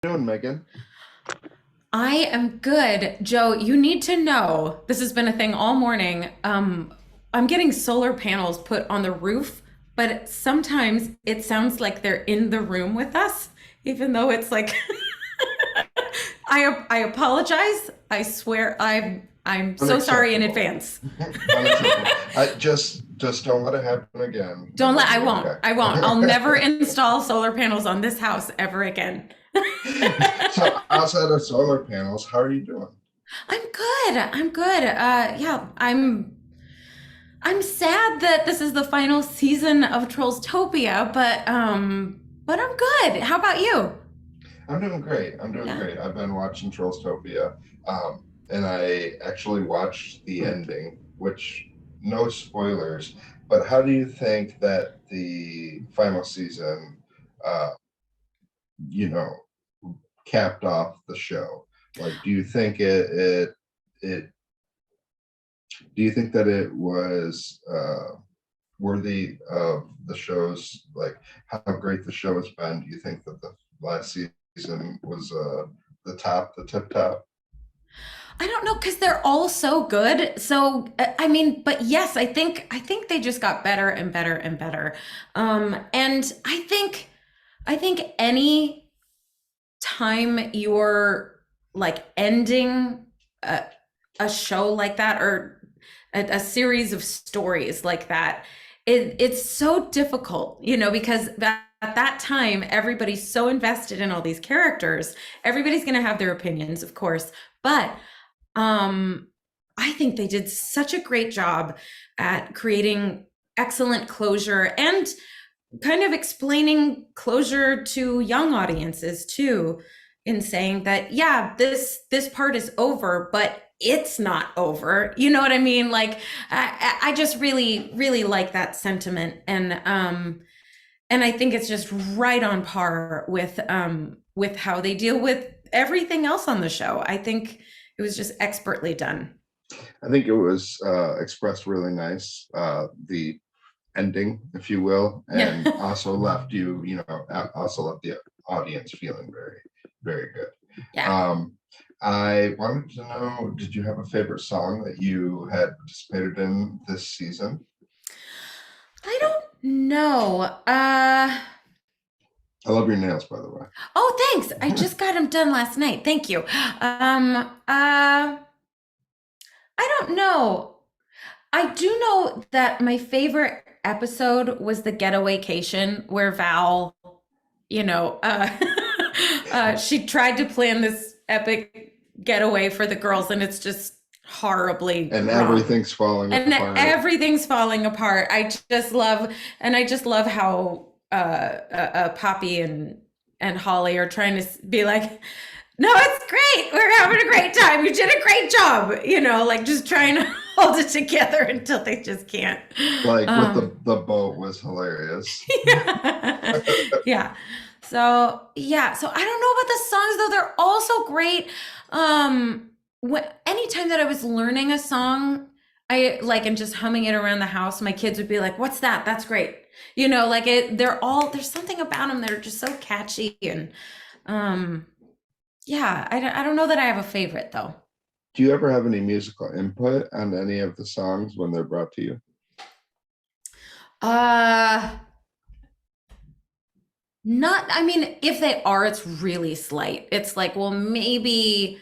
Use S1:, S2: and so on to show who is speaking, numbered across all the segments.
S1: Doing, Megan?
S2: I am good. Joe, you need to know this has been a thing all morning. I'm getting solar panels put on the roof, but sometimes it sounds like they're in the room with us, even though it's like I apologize. I swear I'm so sorry in
S1: Unacceptable.
S2: advance.
S1: Unacceptable. I just don't let it happen again, and
S2: Don't
S1: we'll
S2: let I
S1: be
S2: won't.
S1: okay.
S2: I won't. I'll never install solar panels on this house ever again.
S1: So outside of solar panels, how are you doing?
S2: I'm good. I'm good. Yeah, I'm sad that this is the final season of TrollsTopia, but I'm good. How about you?
S1: I'm doing great. I'm doing
S2: Yeah.
S1: great. I've been watching TrollsTopia, and I actually watched the ending, which no spoilers. But how do you think that the final season, uh, you know, capped off the show? Like, do you think it do you think that it was worthy of the show's, like, how great the show has been? Do you think that the last season was the tip top?
S2: I don't know because they're all so good. So I mean, but yes, I think they just got better and better and better. And I think any time you're like ending a, a show like that or a series of stories like that, it's so difficult, because at that time everybody's so invested in all these characters. Everybody's going to have their opinions, of course, but um, I think they did such a great job at creating excellent closure and kind of explaining closure to young audiences too, in saying that yeah, this part is over, but it's not over. You know what I mean? Like I just really like that sentiment, and I think it's just right on par with how they deal with everything else on the show. I think it was just expertly done.
S1: I think it was expressed really nice, the ending, if you will,
S2: Yeah.
S1: and also left you, also left the audience feeling very, very good.
S2: Yeah.
S1: Um, I wanted to know, did you have a favorite song that you had participated in this season?
S2: I don't know.
S1: I love your nails, by the way.
S2: Oh, thanks. I just got them done last night. Thank you. I don't know. I do know that my favorite episode was the getawaycation where Val, you know, uh, she tried to plan this epic getaway for the girls, and it's just horribly
S1: And
S2: wrong.
S1: everything's falling
S2: And
S1: apart.
S2: everything's falling apart. I just love how Poppy and Holly are trying to be like, no, it's great. We're having a great time. You did a great job. Like just trying to hold it together until they just can't.
S1: Like with
S2: Um,
S1: the boat was hilarious.
S2: yeah. Yeah. So I don't know about the songs though. They're also great. Anytime that I was learning a song, I like and just humming it around the house, my kids would be like, "What's that? That's great." Like there's something about them that are just so catchy and um yeah, I don't know that I have a favorite though.
S1: Do you ever have any musical input on any of the songs when they're brought to you?
S2: Uh Not, I mean, if they are, it's really slight. It's like, well, maybe,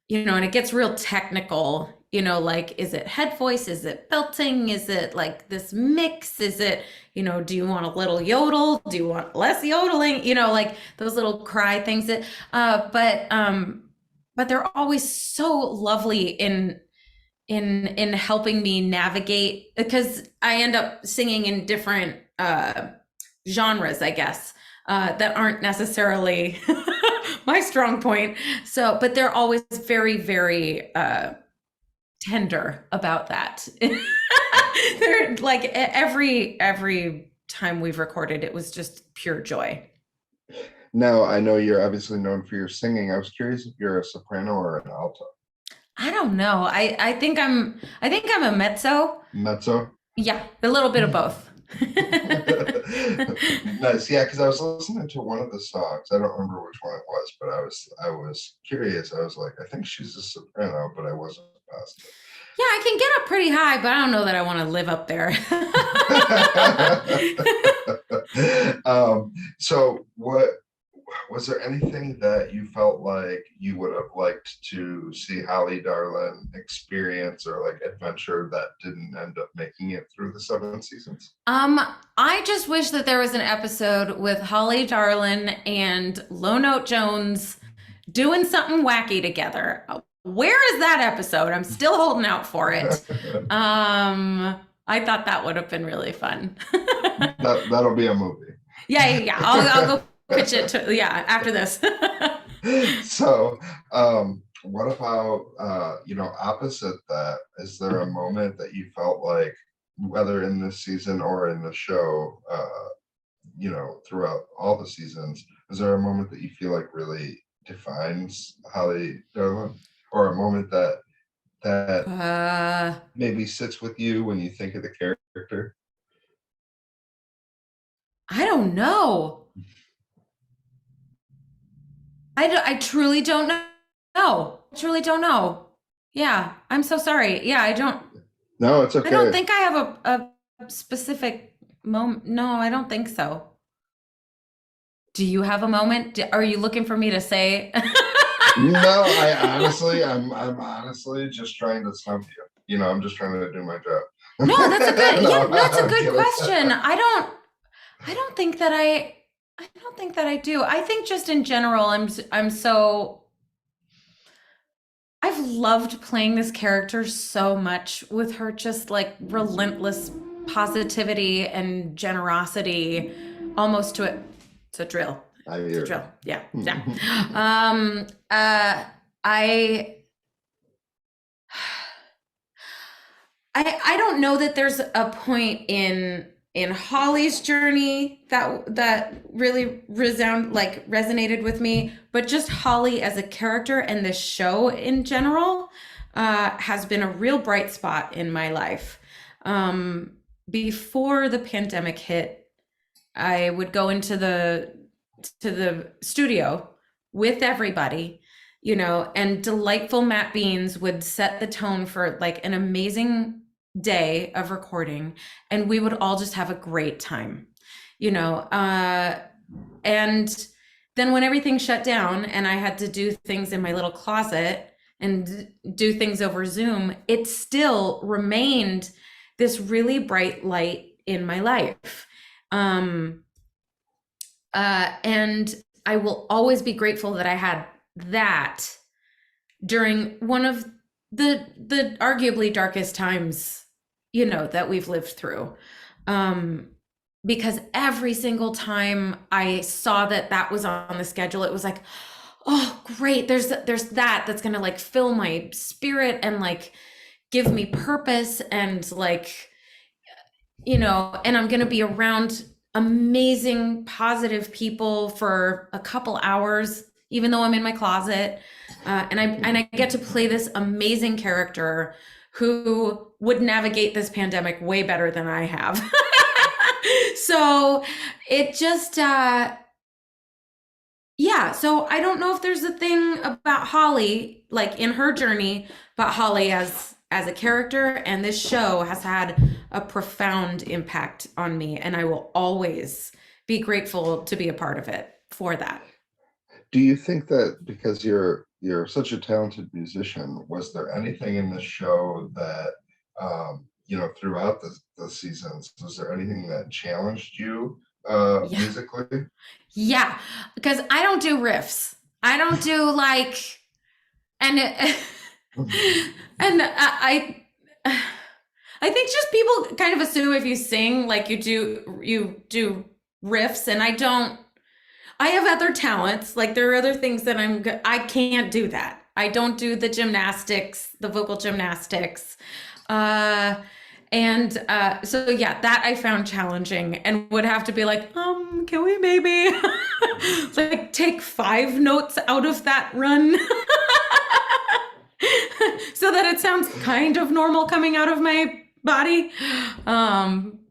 S2: and it gets real technical, like, is it head voice? Is it belting? Is it like this mix? Is it, do you want a little yodel? Do you want less yodeling? Like those little cry things that, but they're always so lovely in helping me navigate because I end up singing in different, genres, I guess, that aren't necessarily my strong point. So, but they're always very, very tender about that. They're like every time we've recorded, it was just pure joy.
S1: Now, I know you're obviously known for your singing. I was curious if you're a soprano or an alto.
S2: I don't know. I think I'm a mezzo.
S1: Mezzo?
S2: Yeah, a little bit of both.
S1: Nice. Yeah, because I was listening to one of the songs. I don't remember which one it was, but I was curious. I was like, I think she's a soprano, but I wasn't positive.
S2: Yeah, I can get up pretty high, but I don't know that I want to live up there.
S1: So what was there anything that you felt like you would have liked to see Holly Darlin experience or like adventure that didn't end up making it through the 7 seasons?
S2: I just wish that there was an episode with Holly Darlin and Low Note Jones doing something wacky together. Where is that episode? I'm still holding out for it. I thought that would have been really fun.
S1: That'll be a movie.
S2: Yeah. I'll go pitch it to, yeah, after this.
S1: So, what about opposite that? Is there a moment that you felt like, whether in this season or in the show, throughout all the seasons, is there a moment that you feel like really defines Holly Darlin, or a moment that maybe sits with you when you think of the character?
S2: I don't know. I truly don't know. I truly don't know. Yeah, I'm so sorry. Yeah, I don't.
S1: No, it's okay.
S2: I don't think I have a specific moment. No, I don't think so. Do you have a moment? Are you looking for me to say?
S1: No, I'm honestly just trying to stump you. I'm just trying to do my job.
S2: No, that's a good.
S1: No,
S2: Yeah, that's a
S1: I'm
S2: good
S1: kidding.
S2: question. I don't think that I don't think that I do. I think just in general, I'm so. I've loved playing this character so much with her just like relentless positivity and generosity, almost to it. It's a drill. It's a drill. Yeah. I don't know that there's a point in Holly's journey that really resonated with me, but just Holly as a character and the show in general has been a real bright spot in my life. Before the pandemic hit, I would go into the studio with everybody, and delightful Matt Beans would set the tone for like an amazing day of recording, and we would all just have a great time, and then when everything shut down and I had to do things in my little closet and do things over Zoom, it still remained this really bright light in my life. And I will always be grateful that I had that during one of the arguably darkest times, that we've lived through. Because every single time I saw that was on the schedule, it was like, oh, great. There's that's going to like fill my spirit and like give me purpose and like, and I'm going to be around amazing, positive people for a couple hours, even though I'm in my closet. And I get to play this amazing character who would navigate this pandemic way better than I have. So it just, yeah. So I don't know if there's a thing about Holly, like in her journey, but Holly as a character, and this show has had a profound impact on me, and I will always be grateful to be a part of it for that.
S1: Do you think that because you're such a talented musician, was there anything in the show that throughout the seasons, was there anything that challenged you musically?
S2: Yeah, because I don't do riffs. I don't do like, and and I think just people kind of assume if you sing like you do riffs, and I don't. I have other talents. Like there are other things that I can't do that. I don't do the gymnastics, the vocal gymnastics. So yeah, that I found challenging and would have to be like, can we maybe like take 5 notes out of that run so that it sounds kind of normal coming out of my body.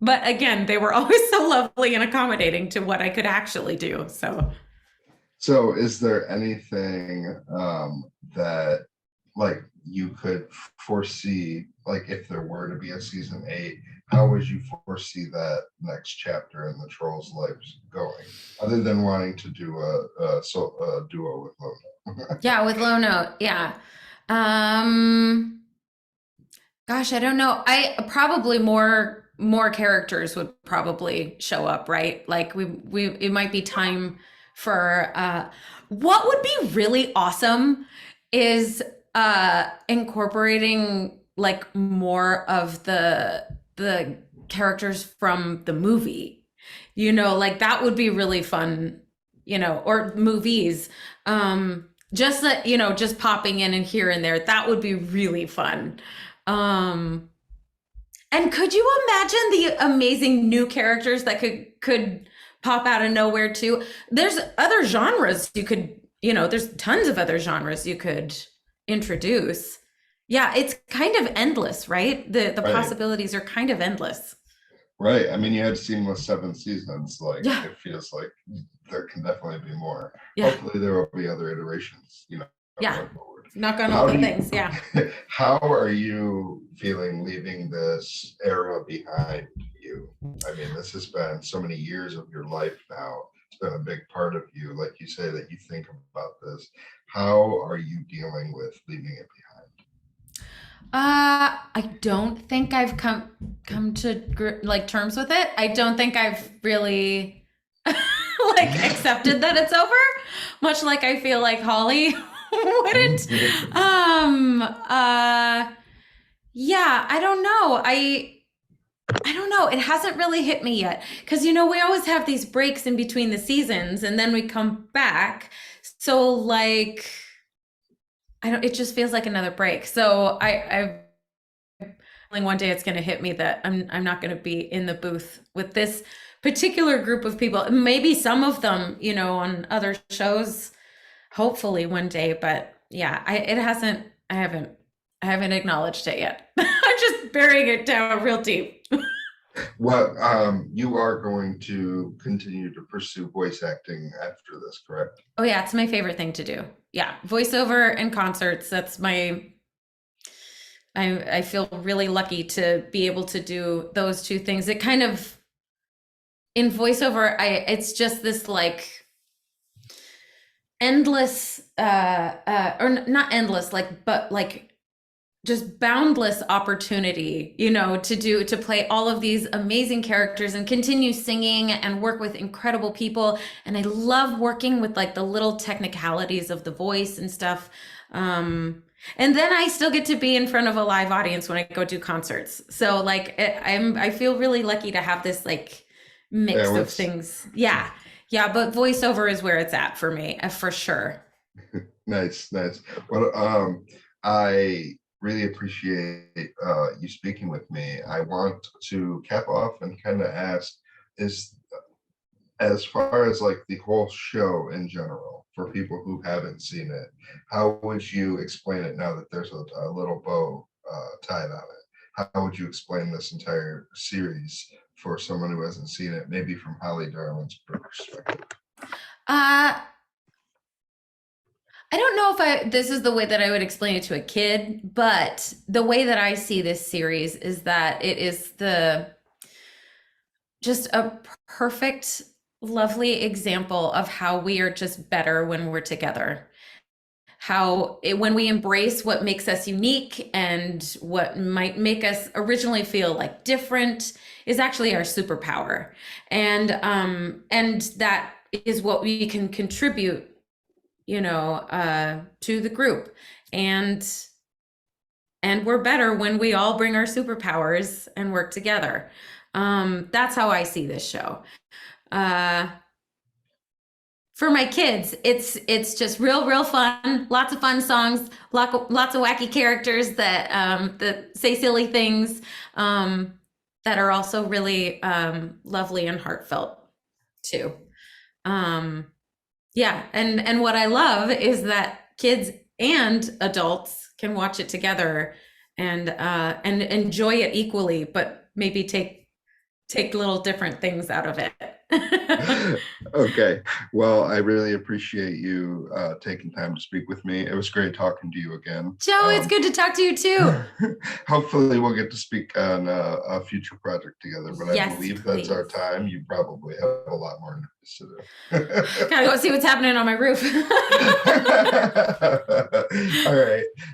S2: But again, they were always so lovely and accommodating to what I could actually do. So
S1: So is there anything that like you could foresee, like if there were to be a season 8, how would you foresee that next chapter in the Trolls' lives going, other than wanting to do a duo with Lono?
S2: yeah, with low note, yeah. Um, Gosh, I don't know. I probably more characters would probably show up, right? Like we it might be time for what would be really awesome is incorporating like more of the characters from the movie. You know, like that would be really fun, you know, or movies. Just that, you know, just popping in and here and there, that would be really fun. Um, and could you imagine the amazing new characters that could pop out of nowhere too? There's other genres you could, you know, there's tons of other genres you could introduce. Yeah, it's kind of endless, right? The
S1: Right,
S2: possibilities are kind of endless.
S1: right. I mean, you had seamless 7 seasons. Like
S2: Yeah,
S1: it feels like there can definitely be more.
S2: yeah,
S1: Hopefully, there will be other iterations,
S2: yeah.
S1: going forward.
S2: Knock on all
S1: How do
S2: the
S1: you,
S2: things. Yeah.
S1: how are you feeling leaving this era behind you? I mean, this has been so many years of your life now. It's been a big part of you. Like you say that you think about this. How are you dealing with leaving it behind?
S2: I don't think I've come to like terms with it. I don't think I've really like accepted that it's over. Much like I feel like Holly wouldn't. Yeah, I don't know. I don't know. It hasn't really hit me yet because you know we always have these breaks in between the seasons and then we come back. So like I don't. It just feels like another break. So I one day it's going to hit me that I'm not going to be in the booth with this particular group of people. Maybe some of them, you know, on other shows, hopefully one day. But yeah, it hasn't. I haven't acknowledged it yet. I'm just burying it down real deep.
S1: Well, you are going to continue to pursue voice acting after this, correct?
S2: Oh yeah, it's my favorite thing to do. Yeah, voiceover and concerts. That's my. I feel really lucky to be able to do those two things. It kind of in voiceover, I it's just this like endless or not endless like but like just boundless opportunity, you know, to play all of these amazing characters and continue singing and work with incredible people. And I love working with like the little technicalities of the voice and stuff. And then I still get to be in front of a live audience when I go do concerts. So like I feel really lucky to have this like
S1: Yeah,
S2: mix of
S1: let's
S2: things. Yeah. Yeah, but voiceover is where it's at for me, for sure.
S1: nice, nice. Well, I really appreciate you speaking with me. I want to cap off and kind of ask, is as far as like the whole show in general, for people who haven't seen it, how would you explain it now that there's a little bow tied on it? How would you explain this entire series for someone who hasn't seen it, maybe from Holly Darlin's perspective?
S2: Uh I don't know if this is the way that I would explain it to a kid, but the way that I see this series is that it is the just a perfect lovely example of how we are just better when we're together. When we embrace what makes us unique and what might make us originally feel like different is actually our superpower. And that is what we can contribute, you know, to the group. And we're better when we all bring our superpowers and work together. That's how I see this show. Uh, for my kids, it's just real fun. Lots of fun songs, lots of wacky characters that say silly things that are also really lovely and heartfelt too. Um, Yeah, and what I love is that kids and adults can watch it together and enjoy it equally, but maybe take little different things out of it.
S1: Okay. Well, I really appreciate you taking time to speak with me. It was great talking to you again.
S2: Joe, it's good to talk to you too.
S1: Hopefully, we'll get to speak on a future project together, but I
S2: Yes,
S1: believe that's our
S2: please.
S1: time. You probably have a lot more interviews to
S2: Gotta go see what's happening on my roof.
S1: do. All right.